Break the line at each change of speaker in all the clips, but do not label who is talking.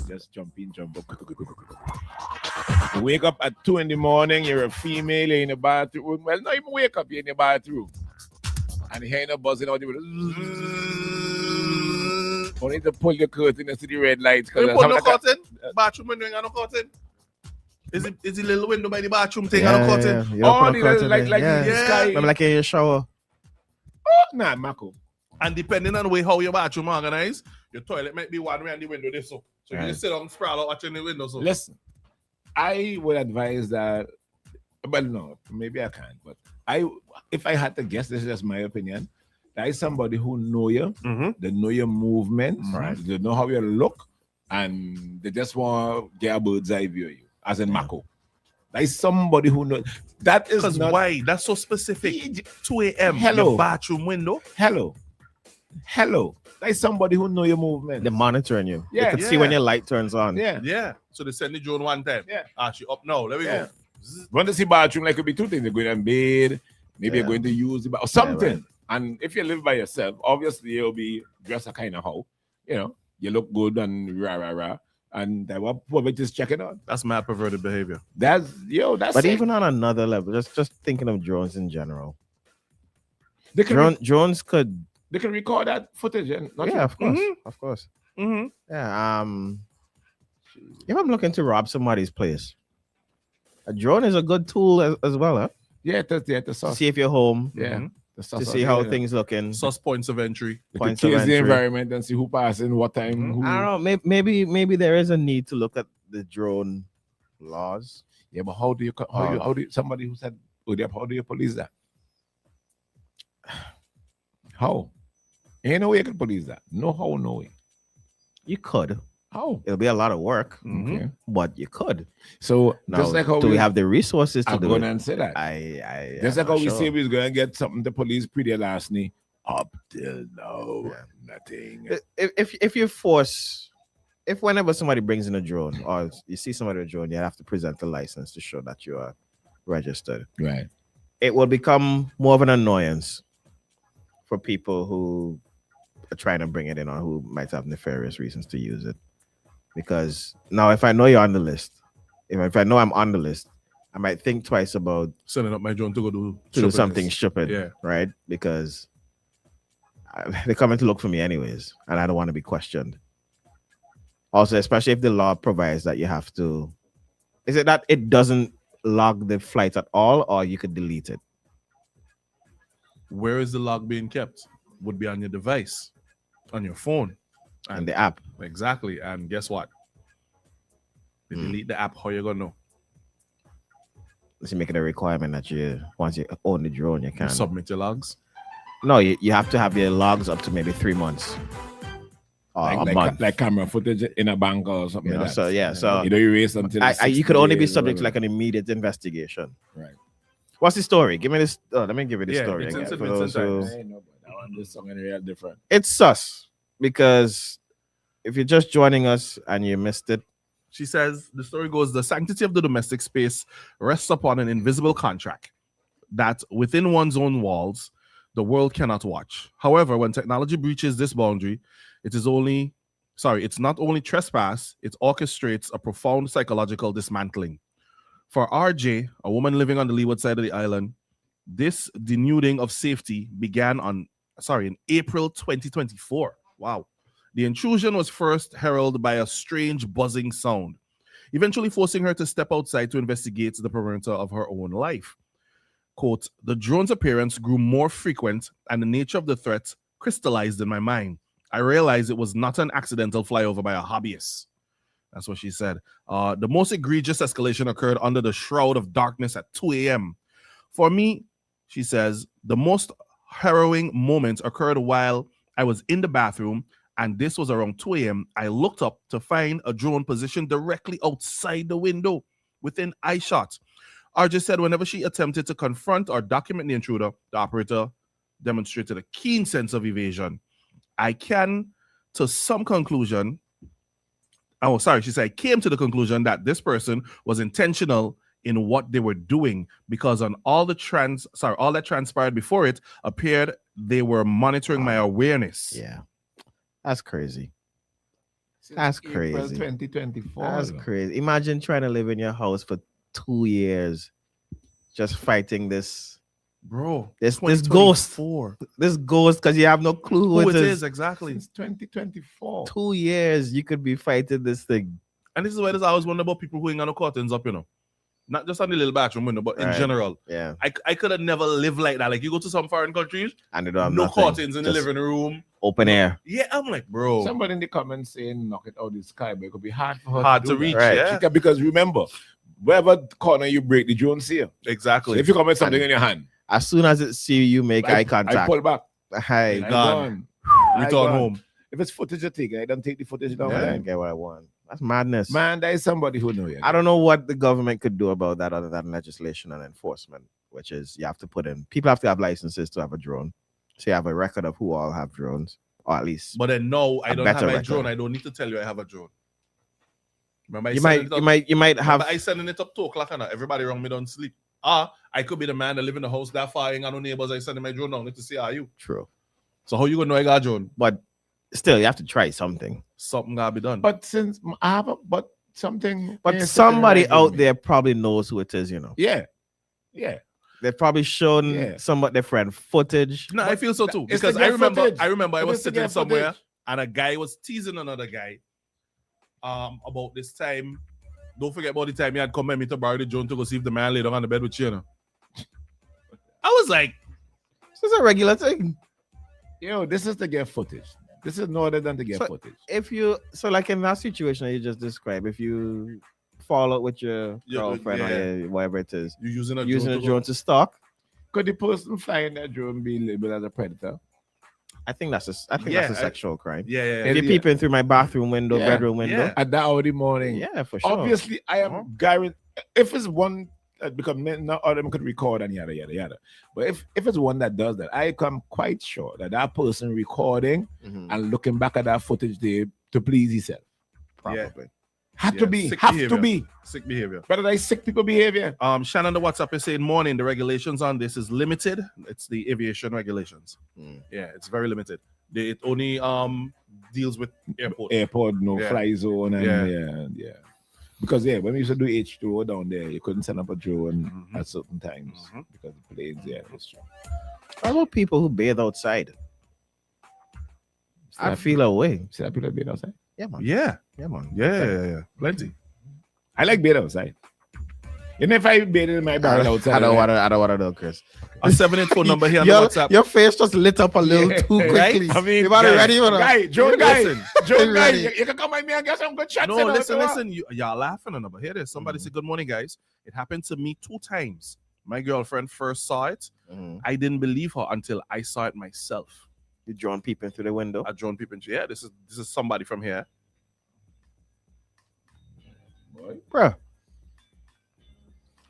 just jump in, jump out. You wake up at 2 in the morning, you're a female, you're in the bathroom. Well, not even wake up, you're in the bathroom. And you hear no buzzing out the window. Only to pull your curtain and see the red lights.
You put no curtain? Bathroom window, you got no curtain? Is it the little window by the bathroom thing?
Yeah,
no curtain?
yeah.
Oh, the little light like in the sky.
Remember like in your shower.
Oh, nah, Marco.
And depending on the way how your bathroom organized, your toilet might be one way and the window this so. So you just sit down, sprawl out watching the window. So
listen, I would advise that. Well, no, maybe I can't. But if I had to guess, this is just my opinion. That is somebody who know you, they know your movements, right? They know how you look, and they just want to get a bird's eye view of you, as in Mako. That is somebody who knows. That is
because why? That's so specific. 2 a.m.
Hello.
Your bathroom window.
Hello. That is somebody who know your movement.
They're monitoring you.
Yeah.
They can see when your light turns on.
Yeah.
So they send the drone one time.
Yeah.
She up now. Let me go.
When they see bathroom, like could be two things. They're going to bed. Maybe you're going to use the bathroom or something.
Yeah, right.
And if you live by yourself, obviously you'll be dressed a kind of how, you look good and rah. And they were probably just checking out.
That's mad perverted behavior.
That's
But even on another level, just thinking of drones in general. Drones could.
They can record that footage.
Of course. Of course.
Mm-hmm.
Yeah. If I'm looking to rob somebody's place, a drone is a good tool as well, huh?
Yeah, to
see if you're home.
Yeah.
To see how things looking.
Sus points of entry.
To case the environment and see who passing, what time. Who...
I don't know. Maybe there is a need to look at the drone laws.
Yeah, but how do you somebody who said, how do you police that? How? Ain't no way you can police that. No how, no way.
You could.
How?
It'll be a lot of work,
okay,
but you could.
So
now,
just like how
we have the resources to
I'm
do
going
it?
And say that.
Just
like how we say we was going to get something to police pretty last night. Up till now, nothing.
If whenever somebody brings in a drone or you see somebody with a drone, you have to present a license to show that you are registered.
Right.
It will become more of an annoyance for people who are trying to bring it in or who might have nefarious reasons to use it. Because now if I know you're on the list, if I know I'm on the list, I might think twice about
sending up my drone to go
do something stupid, right? Because they're coming to look for me anyways, and I don't want to be questioned. Also, especially if the law provides that you have to, is it that it doesn't log the flight at all, or you could delete it?
Where is the log being kept? Would be on your device, on your phone.
And the app.
Exactly. And guess what? They delete the app, how you gonna know?
Let's make it a requirement that once you own the drone, you can
submit your logs.
No, you have to have your logs up to maybe 3 months. A month.
Like camera footage in a bank or something like that.
So
you don't erase until
you could only be subject to like an immediate investigation.
Right.
What's the story? Give me this. Let me give you the story again.
This song is real different.
It's sus because if you're just joining us and you missed it,
she says the story goes: the sanctity of the domestic space rests upon an invisible contract that within one's own walls, the world cannot watch. However, when technology breaches this boundary, it's not only trespass, it orchestrates a profound psychological dismantling. For RJ, a woman living on the leeward side of the island, this denuding of safety began in April 2024. Wow. The intrusion was first heralded by a strange buzzing sound, eventually forcing her to step outside to investigate the perimeter of her own life. Quote, the drone's appearance grew more frequent and the nature of the threat crystallized in my mind. I realized it was not an accidental flyover by a hobbyist. That's what she said. The most egregious escalation occurred under the shroud of darkness at 2 a.m. For me, she says, the most harrowing moment occurred while I was in the bathroom, and this was around 2 a.m. I looked up to find a drone positioned directly outside the window within eyeshot. RJ said whenever she attempted to confront or document the intruder, the operator demonstrated a keen sense of evasion. I came to the conclusion that this person was intentional in what they were doing because on all that transpired before it appeared they were monitoring my awareness.
Yeah. That's crazy. That's
April
crazy.
2024.
That's
you know.
crazy. Imagine trying to live in your house for 2 years, just fighting this
Bro,
ghost. This ghost, because you have no clue
who it is exactly.
Since 2024.
2 years you could be fighting this thing.
And this is why I always wonder about people who ain't got no curtains up, you know. Not just on the little bathroom window, but in
Right.
general.
Yeah.
I could have never lived like that. Like you go to some foreign countries,
And they don't have
no
nothing.
curtains in the
Just
living room.
open air.
Yeah, I'm like, bro.
Somebody in the comments saying knock it out of the sky, but it could be hard for her
Hard
to,
to
do that.
reach,
Right.
yeah.
Because remember, wherever corner you break, the drone see you. So
Exactly.
if you come with something in your hand,
As soon as it see you make eye
I
contact.
pull back.
Hi.
Gone.
Gone.
Return
gone.
home.
If it's footage, I take. I don't take the footage down.
I
Yeah.
don't get what I want. That's madness.
Man, there is somebody who know you.
I don't know what the government could do about that other than legislation and enforcement, which is you have to put in, people have to have licenses to have a drone. So you have a record of who all have drones, or at least
But then no, I
A
don't have
better
my
record.
drone. I don't need to tell you I have a drone. Remember,
you might have.
I sending it up 2 o'clock and everybody around me don't sleep. I could be the man that live in the house that far, ain't got no neighbors. I sending my drone down to see how you.
True,
So how you gonna know I got a drone?
but still you have to try something.
Something gotta be done.
But since I have something.
But
ain't
somebody
sitting right
out
with me.
there probably knows who it is. You know,
Yeah.
they've probably shown
Yeah.
some of their friend footage.
no, I feel so too.
it's
Because
to get footage.
I remember I
It
was
is to
sitting
get
somewhere
footage.
and a guy was teasing another guy about this time. Don't forget about the time he had come at me to borrow the drone to go see if the man laid down on the bed with you. You know? I was like,
This is a regular thing.
Yo, this is to get footage. This is no other than to get
So-
footage.
If you like in that situation that you just described, if you fall out with your
Yeah,
girlfriend
yeah.
or whatever it is,
you using a
using a
drone
drone to stalk,
Could the person flying that drone be labeled as a predator?
I think that's a
Yeah,
sexual crime.
Yeah, yeah,
If
yeah.
you're
Yeah.
peeping through my bathroom window,
Yeah,
bedroom window,
yeah.
At that hour of the morning.
yeah, for sure.
Obviously, I am guaranteed. If it's one, because not all of them could record and yada yada yada. But if it's one that does that, I am quite sure that person recording
Mhm.
and looking back at that footage there to please himself.
Probably.
Have
Yeah,
to be.
sick
Have
behavior.
to be.
Sick behavior.
Better than sick people behavior.
Shannon, the WhatsApp is saying morning. The regulations on this is limited. It's the aviation regulations.
Mm.
Yeah, it's very limited. It only deals with airport.
Airport, no
Yeah.
fly zone, and
Yeah.
yeah. Because when we used to do H2O down there, you couldn't send up a drone
Mhm.
at certain times
Mhm.
because the planes, it's true.
What about people who bathe outside? I feel a way.
See that people being outside?
Yeah, man.
Yeah,
Yeah, man.
yeah. Plenty.
I like being outside. Even if I bathe in my barrel outside.
I don't want to know, Chris.
A 7-8 phone number here on the
Your,
WhatsApp.
your face just lit up a little
Yeah,
too
right?
quickly.
I mean,
you about
guy,
ready for that?
Guy, Joe guy,
Listen.
Joe guy,
Ready.
you can come at me and get some good shots.
No,
in out
listen,
there.
listen. Y'all laughing on it, but here it is. Somebody said, "Good morning, guys. It happened to me 2 times. My girlfriend first saw it.
Mhm.
I didn't believe her until I saw it myself.
You drawn peeping through the window.
I drawn people. Yeah, this is somebody from here.
Bro.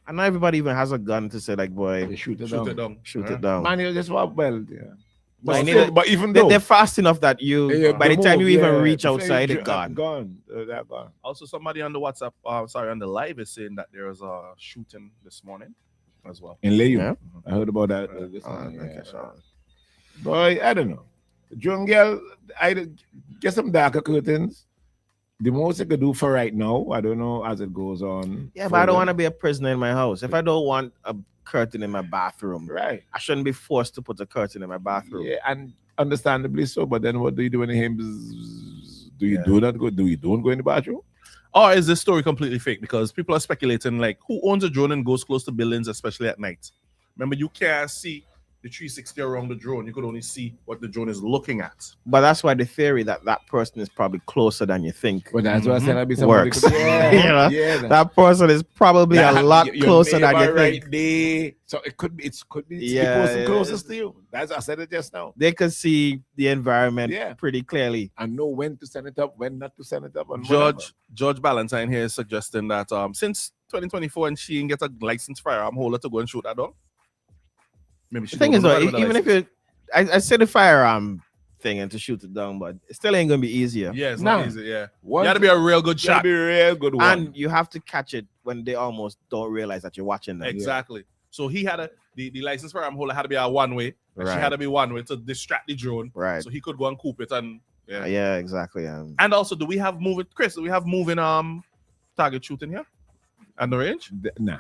And not everybody even has a gun to say, like, boy,
They shoot it
Shoot
down.
it down.
shoot
Huh?
it down.
Man, you just walk well, yeah.
But
But,
I need
still,
a-
but even though
They're fast enough that you,
yeah,
by the
they
time
move,
you even
yeah,
reach
the
outside,
flame
it's gone.
Gone. They're gone.
Also, somebody on the WhatsApp, on the live is saying that there was a shooting this morning as well.
In Layu.
Yeah.
I heard about that.
Right.
This
Oh,
morning,
okay,
yeah.
so-
Boy, I don't know. Drone girl, I get some darker curtains. The most I could do for right now, I don't know as it goes on.
Yeah, but I don't
further.
want to be a prisoner in my house. If I don't want a curtain in my bathroom,
Right.
I shouldn't be forced to put a curtain in my bathroom.
Yeah, and understandably so. But then what do you do in the hymns? Do you
Yeah.
do not go? Do you don't go in the bathroom?
Or is this story completely fake? Because people are speculating, like, who owns a drone and goes close to buildings, especially at night? Remember, you can't see the 360 around the drone. You could only see what the drone is looking at.
But that's why the theory that person is probably closer than you think.
Well, that's what I said. I'd be somebody
Works.
could- Yeah,
You know?
yeah.
That person is probably a lot
your
closer than you
neighbor
think.
right there. So it could be. It could be.
Yeah,
the person
yeah.
closest to you. That's I said it just now.
They can see the environment
Yeah.
pretty clearly.
And know when to send it up, when not to send it up. And
George Ballantyne here is suggesting that since 2024 and she didn't get a licensed firearm holder to go and shoot that dog. Maybe she
The thing
don't
is,
know
though,
nobody with a
even if
license.
I said the firearm thing and to shoot it down, but it still ain't gonna be easier.
Yeah, it's
Nah.
not easy. Yeah,
Once
you got to be a real good
you gotta
shot.
be a real good one.
And you have to catch it when they almost don't realize that you're watching them.
Exactly. So he had the licensed firearm holder had to be a one way. And she
Right.
had to be one way to distract the drone.
Right.
So he could go and coop it and
Yeah, exactly.
And also, do we have moving target shooting here? And the range?
Nah.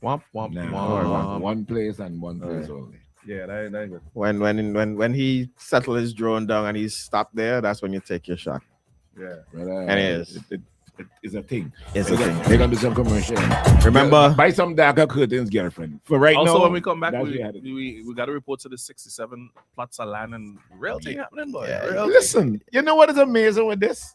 Womp, womp,
Nah.
womp.
One place and one place only.
Yeah, that good.
When he settled his drone down and he's stopped there, that's when you take your shot.
Yeah.
But,
And it is.
It is a thing.
It's a thing.
They're gonna do some commercial.
Remember,
Buy some darker curtains, girlfriend. For right
Also,
now.
when we come back,
that's
we
what you
got to report to the 67 plots of land and real thing happening, boy.
Yeah.
Real thing.
Listen, you know what is amazing with this?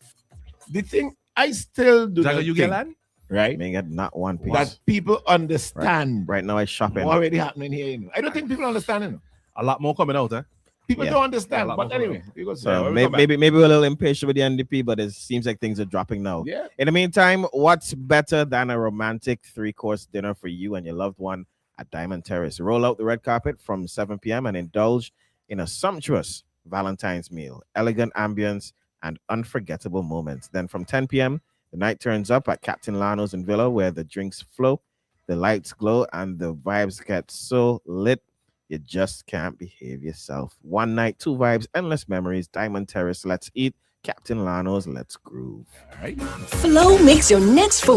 The thing I still do
Jagger,
not
you
think,
get land?
right?
may get not one piece.
That people understand
Right now, it's shopping.
what's already happening here. You know? I don't think people understand it.
A lot more coming out, eh?
People
Yeah.
don't understand.
Yeah,
but anyway, you go
So
when we come
maybe we're a little impatient with the NDP, but it seems like things are dropping now.
yeah.
In the meantime, what's better than a romantic 3-course dinner for you and your loved one at Diamond Terrace? Roll out the red carpet from 7 p.m. and indulge in a sumptuous Valentine's meal, elegant ambience, and unforgettable moments. Then from 10 p.m., the night turns up at Captain Lano's in Villa, where the drinks flow, the lights glow, and the vibes get so lit. You just can't behave yourself. One night, two vibes, endless memories. Diamond Terrace, let's eat. Captain Lano's, let's groove.
All right.
Flow makes your next phone